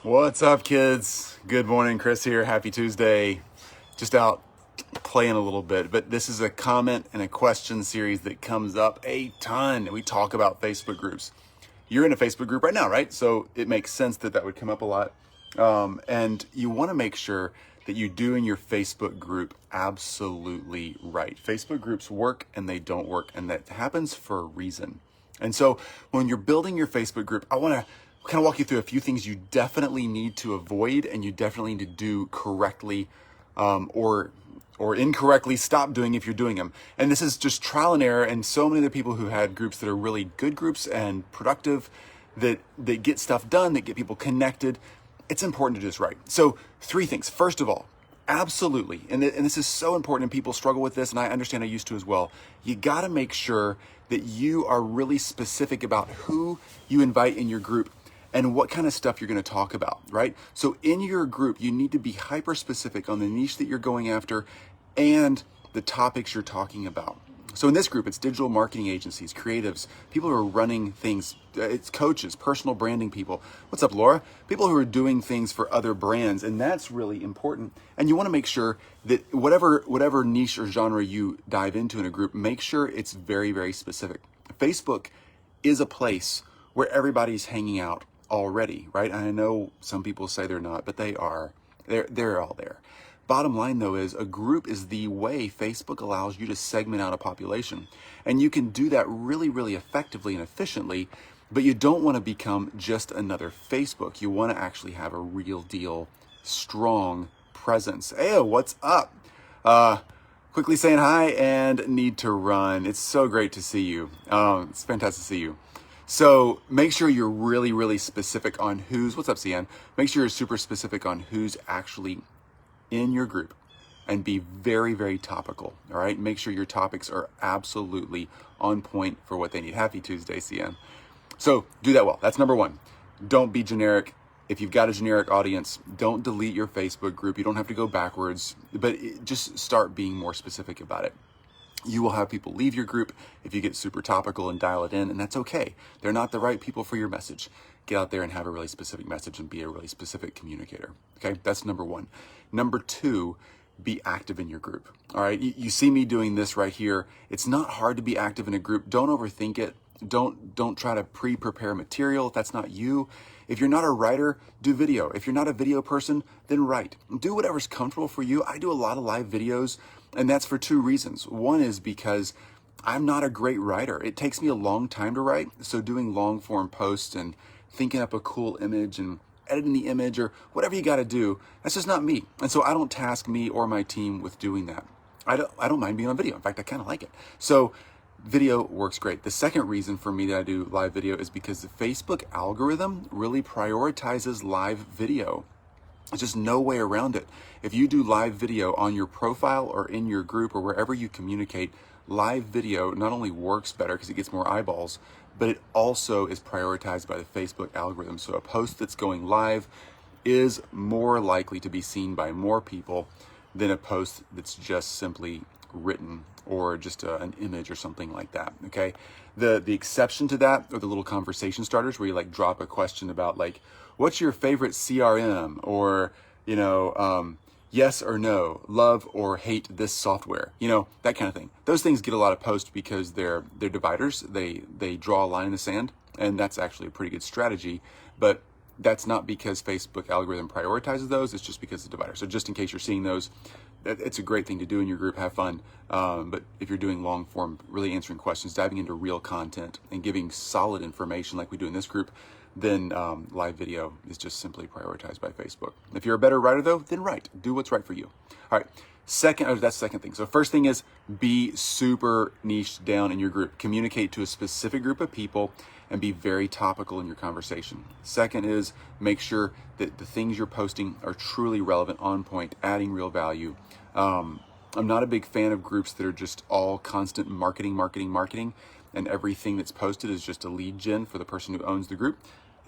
What's up, kids? Good morning, Chris here. Happy Tuesday. Just out playing a little bit, but this is a comment and a question series that comes up a ton. We talk about Facebook groups. You're in a Facebook group right now, right? So it makes sense that that would come up a lot. And you want to make sure that you do in your Facebook group absolutely right. Facebook groups work and they don't work, and that happens for a reason. And so when you're building your Facebook group, I want to kind of walk you through a few things you definitely need to avoid and you definitely need to do correctly, or incorrectly stop doing if you're doing them. And this is just trial and error. And so many of the people who had groups that are really good groups and productive, that get stuff done, that get people connected, it's important to do this right. So 3 things. First of all, absolutely, and this is so important, and people struggle with this, and I understand I used to as well. You got to make sure that you are really specific about who you invite in your group and what kind of stuff you're going to talk about, right? So in your group, you need to be hyper specific on the niche that you're going after and the topics you're talking about. So in this group, it's digital marketing agencies, creatives, people who are running things, it's coaches, personal branding people. What's up, Laura? People who are doing things for other brands, and that's really important. And you want to make sure that whatever niche or genre you dive into in a group, make sure it's very, very specific. Facebook is a place where everybody's hanging out already, right? And I know some people say they're not, but they are. They're all there. Bottom line, though, is a group is the way Facebook allows you to segment out a population. And you can do that really, really effectively and efficiently, but you don't want to become just another Facebook. You want to actually have a real deal, strong presence. Hey, what's up? Quickly saying hi and need to run. It's so great to see you. It's fantastic to see you. So make sure you're really, really specific on what's up, CN? Make sure you're super specific on who's actually in your group and be very, very topical, all right? Make sure your topics are absolutely on point for what they need. Happy Tuesday, CN. So do that well. That's number 1. Don't be generic. If you've got a generic audience, don't delete your Facebook group. You don't have to go backwards, but just start being more specific about it. You will have people leave your group if you get super topical and dial it in, and that's okay. They're not the right people for your message. Get out there and have a really specific message and be a really specific communicator. Okay, that's number 1. Number 2, be active in your group. All right, you see me doing this right here. It's not hard to be active in a group. Don't overthink it. Don't try to pre-prepare material if that's not you. If you're not a writer, do video. If you're not a video person, then write. Do whatever's comfortable for you. I do a lot of live videos, and that's for 2 reasons. One is because I'm not a great writer. It takes me a long time to write, so doing long form posts and thinking up a cool image and editing the image or whatever you got to do, that's just not me. And so I don't task me or my team with doing that. I don't mind being on video. In fact, I kind of like it. So video works great. The second reason for me that I do live video is because the Facebook algorithm really prioritizes live video. There's just no way around it. If you do live video on your profile or in your group or wherever you communicate, live video not only works better because it gets more eyeballs, but it also is prioritized by the Facebook algorithm. So a post that's going live is more likely to be seen by more people than a post that's just simply written or just an image or something like that. Okay, the exception to that are the little conversation starters where you like drop a question about like, what's your favorite CRM, or yes or no, love or hate this software, that kind of thing. Those things get a lot of posts because they're dividers. They draw a line in the sand, and that's actually a pretty good strategy, but that's not because Facebook algorithm prioritizes those. It's just because of the divider. So just in case you're seeing those, it's a great thing to do in your group. Have fun. But if you're doing long form, really answering questions, diving into real content and giving solid information like we do in this group, then live video is just simply prioritized by Facebook. If you're a better writer though, then write. Do what's right for you. All right. That's the second thing. So first thing is be super niche down in your group. Communicate to a specific group of people and be very topical in your conversation. Second is make sure that the things you're posting are truly relevant, on point, adding real value. I'm not a big fan of groups that are just all constant marketing, and everything that's posted is just a lead gen for the person who owns the group.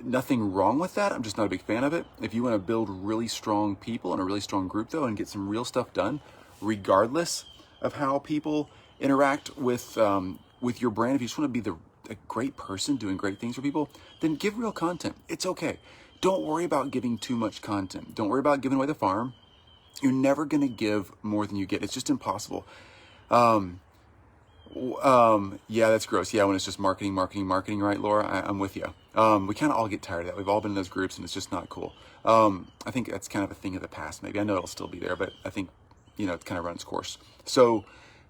Nothing wrong with that. I'm just not a big fan of it. If you want to build really strong people and a really strong group though, and get some real stuff done, regardless of how people interact with your brand, if you just want to be a great person doing great things for people, then give real content. It's okay. Don't worry about giving too much content. Don't worry about giving away the farm. You're never going to give more than you get. It's just impossible. Yeah, that's gross. Yeah, when it's just marketing, right, Laura? I'm with you. We kind of all get tired of that. We've all been in those groups, and it's just not cool. I think that's kind of a thing of the past, maybe. I know it'll still be there, but I think, it kind of runs course. So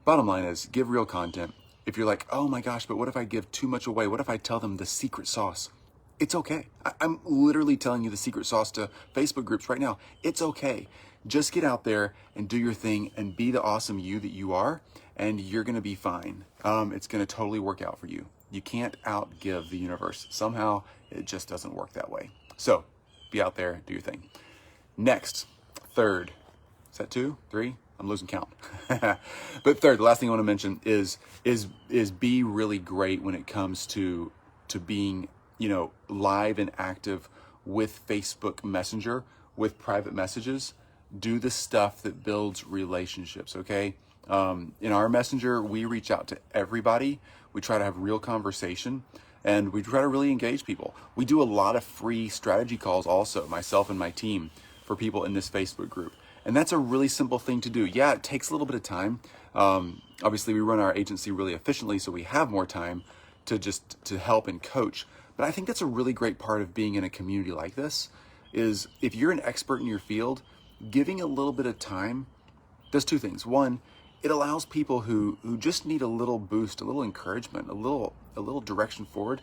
bottom line is, give real content. If you're like, oh my gosh, but what if I give too much away? What if I tell them the secret sauce? It's okay. I'm literally telling you the secret sauce to Facebook groups right now. It's okay. Just get out there and do your thing and be the awesome you that you are, and you're going to be fine. It's going to totally work out for you. You can't outgive the universe. Somehow it just doesn't work that way. So be out there, do your thing. Next, third, is that 2, 3? I'm losing count. But third, the last thing I want to mention is be really great when it comes to being, live and active with Facebook Messenger, with private messages. Do the stuff that builds relationships, okay? In our Messenger, we reach out to everybody. We try to have real conversation, and we try to really engage people. We do a lot of free strategy calls also, myself and my team, for people in this Facebook group. And that's a really simple thing to do. Yeah, it takes a little bit of time. Obviously, we run our agency really efficiently, so we have more time to help and coach. But I think that's a really great part of being in a community like this, is if you're an expert in your field, giving a little bit of time does 2 things. One, it allows people who just need a little boost, a little encouragement, a little direction forward,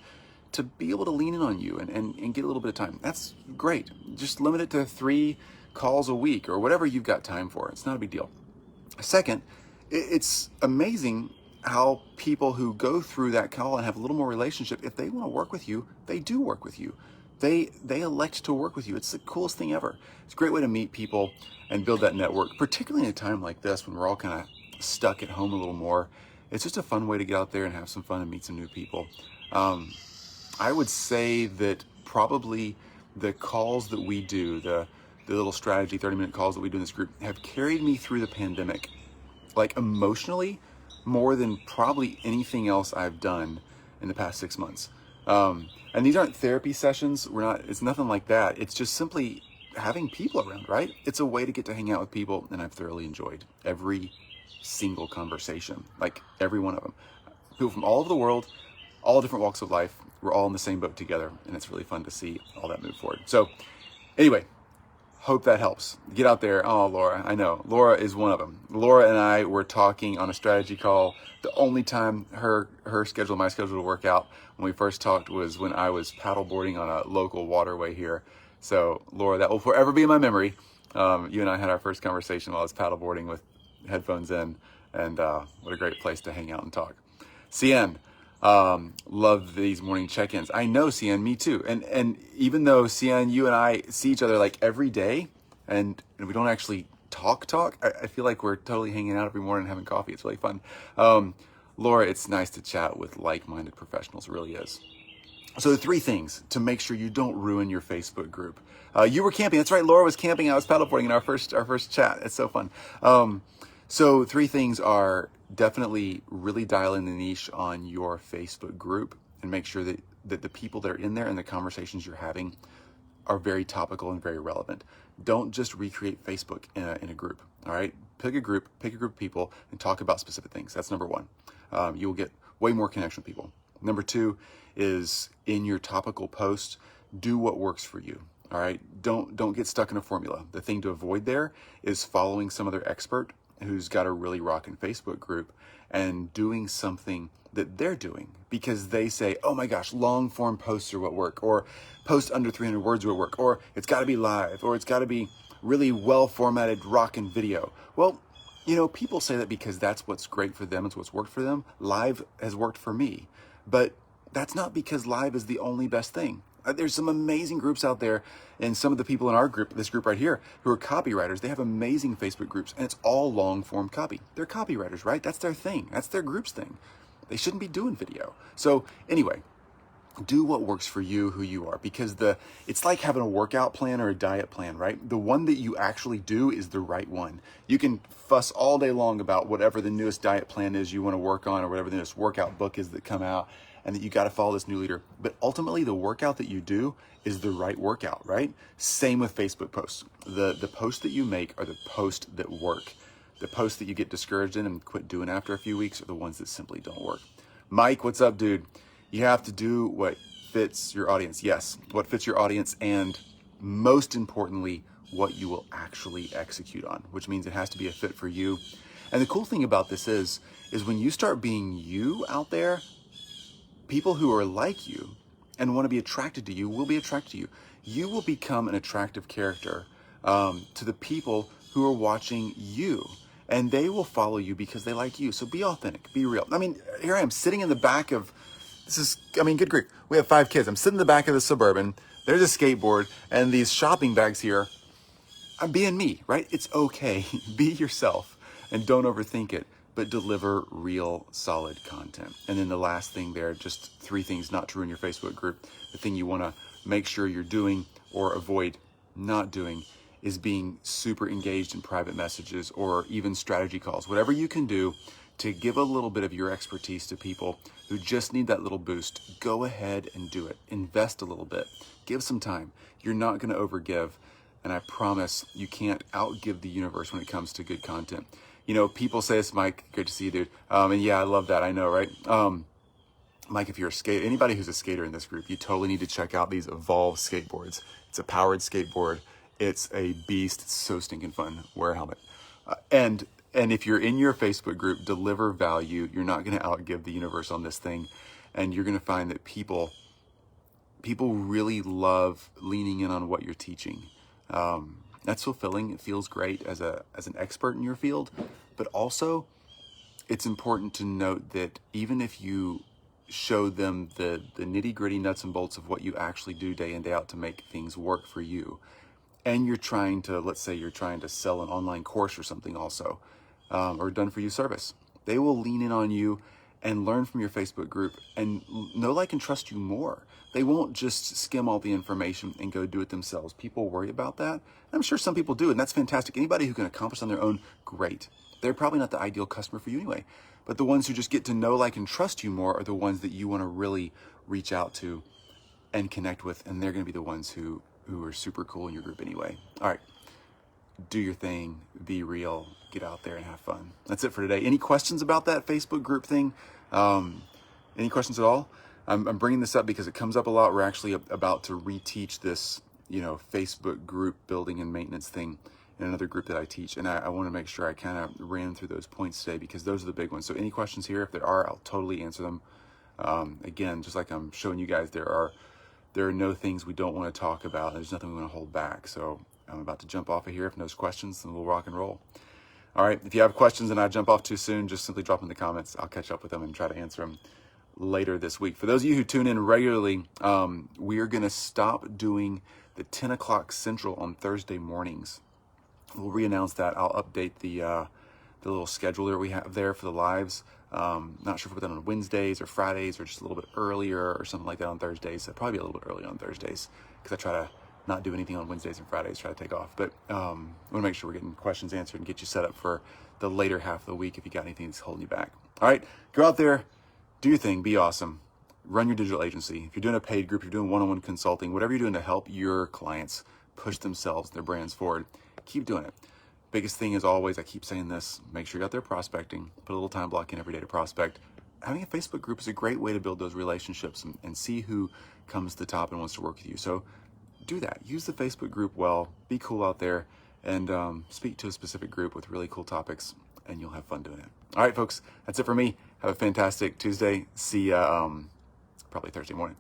to be able to lean in on you and get a little bit of time. That's great. Just limit it to 3 calls a week or whatever you've got time for. It's not a big deal. Second, it's amazing how people who go through that call and have a little more relationship, if they want to work with you, they do work with you. They elect to work with you. It's the coolest thing ever. It's a great way to meet people and build that network, particularly in a time like this when we're all kind of stuck at home a little more. It's just a fun way to get out there and have some fun and meet some new people. I would say that probably the calls that we do, the little strategy 30-minute calls that we do in this group, have carried me through the pandemic, like emotionally, more than probably anything else I've done in the past 6 months. And these aren't therapy sessions. It's nothing like that. It's just simply having people around, right? It's a way to get to hang out with people, and I've thoroughly enjoyed every single conversation, like every one of them. People from all over the world, all different walks of life. We're all in the same boat together, and it's really fun to see all that move forward. So anyway, hope that helps. Get out there. Oh, Laura, I know. Laura is one of them. Laura and I were talking on a strategy call. The only time her schedule, my schedule to work out when we first talked was when I was paddleboarding on a local waterway here. So Laura, that will forever be in my memory. You and I had our first conversation while I was paddleboarding with headphones in, and what a great place to hang out and talk. CN, love these morning check-ins. I know, CN, me too. And even though, CN, you and I see each other like every day, and we don't actually talk, I feel like we're totally hanging out every morning and having coffee. It's really fun. Laura, it's nice to chat with like-minded professionals. It really is. So the 3 things to make sure you don't ruin your Facebook group. You were camping. That's right. Laura was camping. I was paddleboarding in our first chat. It's so fun. So 3 things are definitely really dial in the niche on your Facebook group and make sure that the people that are in there and the conversations you're having are very topical and very relevant. Don't just recreate Facebook in a group. All right. Pick a group of people and talk about specific things. That's number 1. You will get way more connection with people. Number 2 is in your topical post, do what works for you. All right. Don't get stuck in a formula. The thing to avoid there is following some other expert who's got a really rockin' Facebook group and doing something that they're doing because they say, oh my gosh, long form posts are what work, or post under 300 words will work, or it's got to be live, or it's got to be really well formatted rockin' video. Well, people say that because that's what's great for them. It's what's worked for them. Live has worked for me, but that's not because live is the only best thing. There's some amazing groups out there, and some of the people in our group, this group right here, who are copywriters, they have amazing Facebook groups, and it's all long form copy. They're copywriters, right? That's their thing. That's their group's thing. They shouldn't be doing video. So anyway, do what works for you, who you are, because it's like having a workout plan or a diet plan, right? The one that you actually do is the right one. You can fuss all day long about whatever the newest diet plan is you want to work on, or whatever the newest workout book is that come out, and that you got to follow this new leader. But ultimately, the workout that you do is the right workout, right? Same with Facebook posts. The posts that you make are the posts that work. The posts that you get discouraged in and quit doing after a few weeks are the ones that simply don't work. Mike, what's up, dude? You have to do what fits your audience. Yes, what fits your audience, and most importantly, what you will actually execute on, which means it has to be a fit for you. And the cool thing about this is when you start being you out there, people who are like you and want to be attracted to you will be attracted to you. You will become an attractive character to the people who are watching you, and they will follow you because they like you. So be authentic, be real. I mean, here I am sitting in the back of, good grief. We have 5 kids. I'm sitting in the back of the Suburban. There's a skateboard and these shopping bags here. I'm being me, right? It's okay. Be yourself and don't overthink it, but deliver real solid content. And then the last thing there, just 3 things not to ruin your Facebook group. The thing you want to make sure you're doing or avoid not doing is being super engaged in private messages or even strategy calls. Whatever you can do to give a little bit of your expertise to people who just need that little boost, go ahead and do it. Invest a little bit. Give some time. You're not going to overgive. And I promise you can't outgive the universe when it comes to good content. You know, people say this, Mike, great to see you, dude. And yeah, I love that. I know, right? Mike, if you're a skater, anybody who's a skater in this group, you totally need to check out these Evolve skateboards. It's a powered skateboard. It's a beast. It's so stinking fun. Wear a helmet. And if you're in your Facebook group, deliver value. You're not going to outgive the universe on this thing. And you're going to find that people really love leaning in on what you're teaching. That's fulfilling. It feels great as an expert in your field, but also it's important to note that even if you show them the nitty gritty nuts and bolts of what you actually do day in, day out to make things work for you, and you're trying to, let's say you're trying to sell an online course or something also, or done for you service, they will lean in on you and learn from your Facebook group and know, like, and trust you more. They won't just skim all the information and go do it themselves. People worry about that. I'm sure some people do, and that's fantastic. Anybody who can accomplish on their own, great. They're probably not the ideal customer for you anyway. But the ones who just get to know, like, and trust you more are the ones that you want to really reach out to and connect with, and they're going to be the ones who are super cool in your group anyway. All right, do your thing, be real, get out there and have fun. That's it for today. Any questions about that Facebook group thing? Any questions at all? I'm bringing this up because it comes up a lot. We're actually about to reteach this, Facebook group building and maintenance thing in another group that I teach. And I want to make sure I kind of ran through those points today because those are the big ones. So any questions here, if there are, I'll totally answer them. Again, just like I'm showing you guys, there are no things we don't want to talk about. There's nothing we want to hold back. So I'm about to jump off of here. If there's questions, then we'll rock and roll. All right, if you have questions and I jump off too soon, just simply drop them in the comments. I'll catch up with them and try to answer them later this week. For those of you who tune in regularly, we are going to stop doing the 10 o'clock Central on Thursday mornings. We'll re-announce that. I'll update the little schedule that we have there for the lives. Not sure if we'll put that on Wednesdays or Fridays or just a little bit earlier or something like that on Thursdays. So probably a little bit early on Thursdays because I try to not do anything on Wednesdays and Fridays, try to take off. But I want to make sure we're getting questions answered and get you set up for the later half of the week if you got anything that's holding you back. All right, go out there, do your thing, be awesome. Run your digital agency. If you're doing a paid group, you're doing one-on-one consulting, whatever you're doing to help your clients push themselves, their brands forward, keep doing it. Biggest thing is always, I keep saying this, make sure you're out there prospecting, put a little time block in every day to prospect. Having a Facebook group is a great way to build those relationships and see who comes to the top and wants to work with you. So do that. Use the Facebook group well, be cool out there, and speak to a specific group with really cool topics, and you'll have fun doing it. All right, folks, that's it for me. Have a fantastic Tuesday. See ya probably Thursday morning.